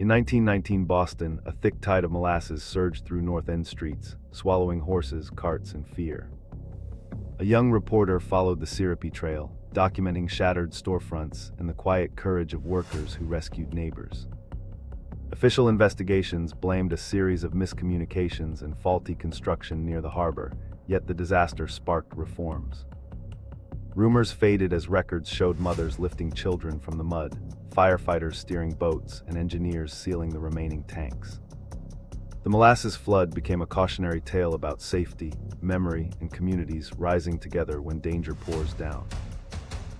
In 1919 Boston, a thick tide of molasses surged through North End streets, swallowing horses, carts, and fear. A young reporter followed the syrupy trail, documenting shattered storefronts and the quiet courage of workers who rescued neighbors. Official investigations blamed a series of miscommunications and faulty construction near the harbor, yet the disaster sparked reforms. Rumors faded as records showed mothers lifting children from the mud, firefighters steering boats, and engineers sealing the remaining tanks. The molasses flood became a cautionary tale about safety, memory, and communities rising together when danger pours down.